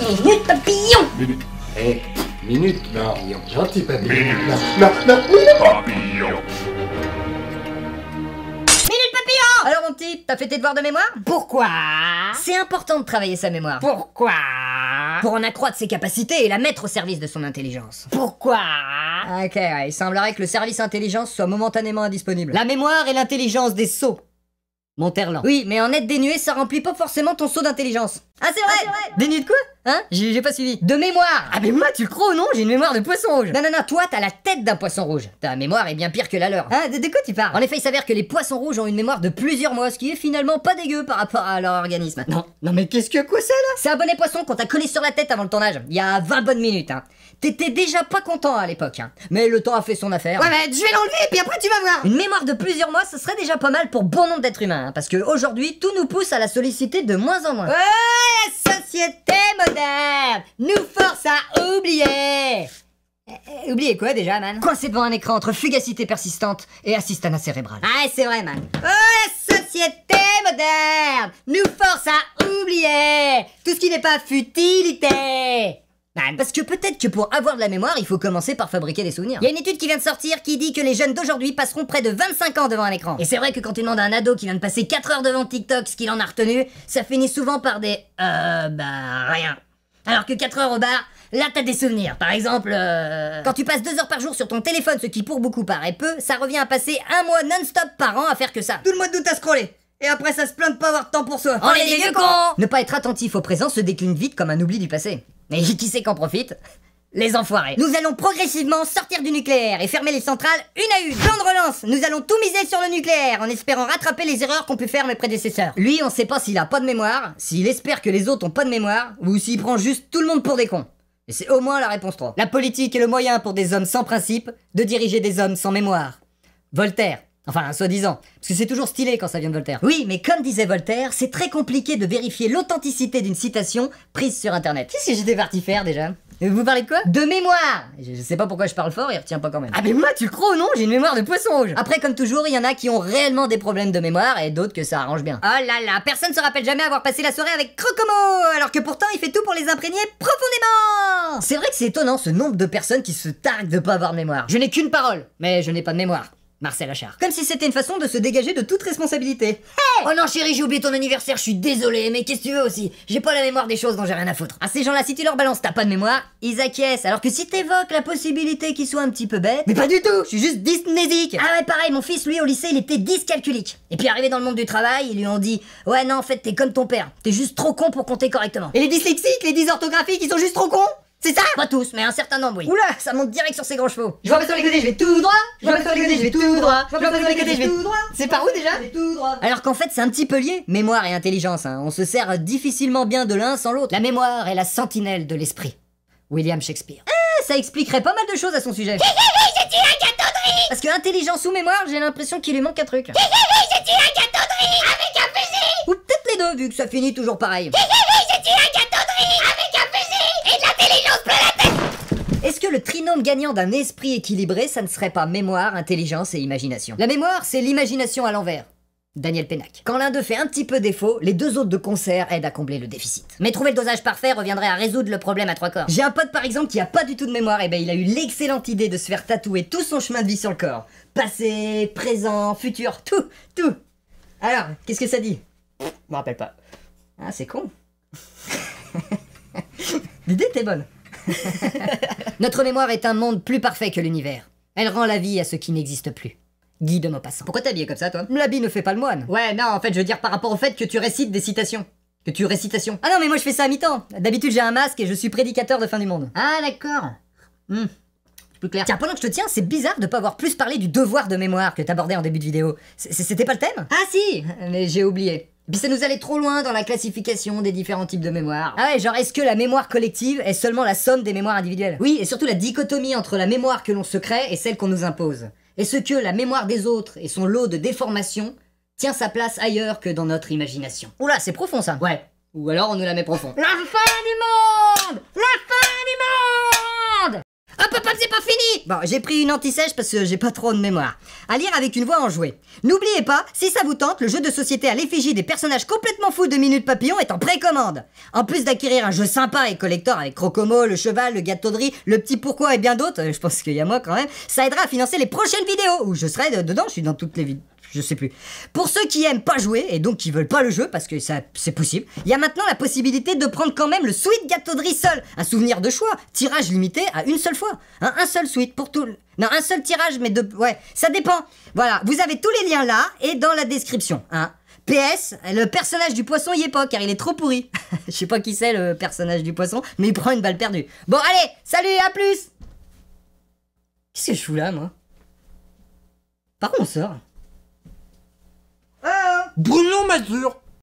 Minute papillon. Minute. Eh, minute. Non, gentil papillon. Minute. Non, Papillon. Minute papillon. Alors mon petit, t'as fait tes devoirs de mémoire? Pourquoi? C'est important de travailler sa mémoire. Pourquoi? Pour en accroître ses capacités et la mettre au service de son intelligence. Pourquoi? Ok, ouais, il semblerait que le service intelligence soit momentanément indisponible. La mémoire et l'intelligence des sots. Monterland. Oui, mais en être dénué, ça remplit pas forcément ton saut d'intelligence. Ah c'est vrai, Dénué de quoi? Hein? J'ai pas suivi. De mémoire. Ah mais moi, tu le crois ou non? J'ai une mémoire de poisson rouge. Non, toi, t'as la tête d'un poisson rouge. Ta mémoire est bien pire que la leur. Hein? De quoi tu parles? En effet, il s'avère que les poissons rouges ont une mémoire de plusieurs mois, ce qui est finalement pas dégueu par rapport à leur organisme. Non, mais qu'est-ce que quoi ça là? C'est un bonnet poisson qu'on t'a collé sur la tête avant le tournage. Il y a 20 bonnes minutes, hein. T'étais déjà pas content à l'époque, hein. Mais le temps a fait son affaire. Ouais, mais je vais l'enlever, puis après tu vas voir. Une mémoire de plusieurs mois, ce serait déjà pas mal pour bon nombre d'êtres humains, hein, parce que aujourd'hui, tout nous pousse à la solliciter de moins en moins. La société moderne nous force à oublier. Oubliez quoi déjà, man? Coincé devant un écran entre fugacité persistante et assistanat cérébral. Ah, c'est vrai, man. La société moderne nous force à oublier tout ce qui n'est pas futilité. Man, parce que peut-être que pour avoir de la mémoire, il faut commencer par fabriquer des souvenirs. Il y a une étude qui vient de sortir qui dit que les jeunes d'aujourd'hui passeront près de 25 ans devant un écran. Et c'est vrai que quand tu demandes à un ado qui vient de passer 4 heures devant TikTok ce qu'il en a retenu, ça finit souvent par des rien. Alors que 4 heures au bar, là t'as des souvenirs. Par exemple, quand tu passes 2 heures par jour sur ton téléphone, ce qui pour beaucoup paraît peu, ça revient à passer un mois non-stop par an à faire que ça. Tout le mois d'août à scroller. Et après ça se plaint de pas avoir de temps pour soi. On est des vieux cons. Ne pas être attentif au présent se décline vite comme un oubli du passé. Et qui c'est qu'en profite? Les enfoirés. Nous allons progressivement sortir du nucléaire et fermer les centrales une à une. Plan de relance, nous allons tout miser sur le nucléaire en espérant rattraper les erreurs qu'ont pu faire mes prédécesseurs. Lui, on sait pas s'il a pas de mémoire, s'il espère que les autres ont pas de mémoire, ou s'il prend juste tout le monde pour des cons. Et c'est au moins la réponse 3. La politique est le moyen pour des hommes sans principe de diriger des hommes sans mémoire. Voltaire. Enfin, soi-disant. Parce que c'est toujours stylé quand ça vient de Voltaire. Oui, mais comme disait Voltaire, c'est très compliqué de vérifier l'authenticité d'une citation prise sur internet. Qu'est-ce que j'étais parti faire déjà? Vous parlez de quoi? De mémoire! Je sais pas pourquoi je parle fort, il retient pas quand même. Ah mais moi, tu le crois ou non? J'ai une mémoire de poisson rouge. Après, comme toujours, il y en a qui ont réellement des problèmes de mémoire et d'autres que ça arrange bien. Oh là là, personne se rappelle jamais avoir passé la soirée avec Crocomo, alors que pourtant il fait tout pour les imprégner profondément. C'est vrai que c'est étonnant ce nombre de personnes qui se targuent de pas avoir de mémoire. Je n'ai qu'une parole, mais je n'ai pas de mémoire. Marcel Achard. Comme si c'était une façon de se dégager de toute responsabilité. Hey! Oh non chérie, j'ai oublié ton anniversaire, je suis désolé, mais qu'est-ce que tu veux aussi? J'ai pas la mémoire des choses dont j'ai rien à foutre. Ah, ces gens-là, si tu leur balances t'as pas de mémoire, ils acquiescent. Alors que si t'évoques la possibilité qu'ils soient un petit peu bêtes... Mais pas du tout, je suis juste dysnésique. Ah ouais, pareil, mon fils, lui, au lycée, il était dyscalculique. Et puis arrivé dans le monde du travail, ils lui ont dit « Ouais, non, en fait, t'es comme ton père. T'es juste trop con pour compter correctement. » Et les dyslexiques, les dysorthographiques, ils sont juste trop cons? C'est ça? Pas tous, mais un certain nombre, oui. Oula, ça monte direct sur ses grands chevaux. Je vois pas sur les côtés, je vais tout droit. Je vois pas sur les côtés, je vais tout droit. Je vois pas sur les côtés, je vais tout droit. C'est par où déjà? Je vais tout droit. Alors qu'en fait, c'est un petit peu lié, mémoire et intelligence, hein. On se sert difficilement bien de l'un sans l'autre. La mémoire est la sentinelle de l'esprit. William Shakespeare. Ah, ça expliquerait pas mal de choses à son sujet. J'ai dit un gâteau de riz. Parce que intelligence ou mémoire, j'ai l'impression qu'il lui manque un truc. J'ai dit un gâteau de riz avec un fusil. Ou peut-être les deux, vu que ça finit toujours pareil. J'ai dit un gâteau de riz avec un fusil et de l'intelligence plein la tête. Est-ce que le trinôme gagnant d'un esprit équilibré, ça ne serait pas mémoire, intelligence et imagination? La mémoire, c'est l'imagination à l'envers. Daniel Pénac. Quand l'un d'eux fait un petit peu défaut, les deux autres de concert aident à combler le déficit. Mais trouver le dosage parfait reviendrait à résoudre le problème à 3 corps. J'ai un pote par exemple qui a pas du tout de mémoire, et ben il a eu l'excellente idée de se faire tatouer tout son chemin de vie sur le corps. Passé, présent, futur, tout. Alors, qu'est-ce que ça dit? Je me rappelle pas. Ah, c'est con. L'idée était bonne. Notre mémoire est un monde plus parfait que l'univers. Elle rend la vie à ce qui n'existe plus. Guy de Maupassant. Pourquoi t'es habillé comme ça, toi? L'habit ne fait pas le moine. Ouais, non, en fait, je veux dire par rapport au fait que tu récites des citations. Ah non, mais moi je fais ça à mi-temps. D'habitude, j'ai un masque et je suis prédicateur de fin du monde. Ah, d'accord. Plus clair. Tiens, pendant que je te tiens, c'est bizarre de pas avoir plus parlé du devoir de mémoire que t'abordais en début de vidéo. C'était pas le thème? Ah si, mais j'ai oublié. Puis ça nous allait trop loin dans la classification des différents types de mémoire. Ah ouais, genre est-ce que la mémoire collective est seulement la somme des mémoires individuelles? Oui, et surtout la dichotomie entre la mémoire que l'on se crée et celle qu'on nous impose. Est-ce que la mémoire des autres et son lot de déformations tient sa place ailleurs que dans notre imagination? Oula, c'est profond ça. Ouais. Ou alors on nous la met profond. La fin du monde! La fin du monde! Hop, hop, hop! c'est pas fini! Bon, j'ai pris une anti-sèche parce que j'ai pas trop de mémoire. À lire avec une voix enjouée. N'oubliez pas, si ça vous tente, le jeu de société à l'effigie des personnages complètement fous de Minute Papillon est en précommande. En plus d'acquérir un jeu sympa et collector avec Crocomo, le cheval, le gâteau de riz, le petit pourquoi et bien d'autres, je pense qu'il y a moi quand même, ça aidera à financer les prochaines vidéos où je serai dedans, je suis dans toutes les vidéos. Je sais plus. Pour ceux qui aiment pas jouer et donc qui veulent pas le jeu, parce que ça c'est possible, il y a maintenant la possibilité de prendre quand même le sweet gâteau de riz seul. Un souvenir de choix, tirage limité à une seule fois. Hein, un seul sweet pour tout. Non, un seul tirage, mais de. Ouais, ça dépend. Voilà, vous avez tous les liens là et dans la description. Hein. PS, le personnage du poisson y est pas car il est trop pourri. Je sais pas qui c'est le personnage du poisson, mais il prend une balle perdue. Bon, allez, salut, à plus. Qu'est-ce que je fous là, moi? Par où on sort? Bruno Mazur.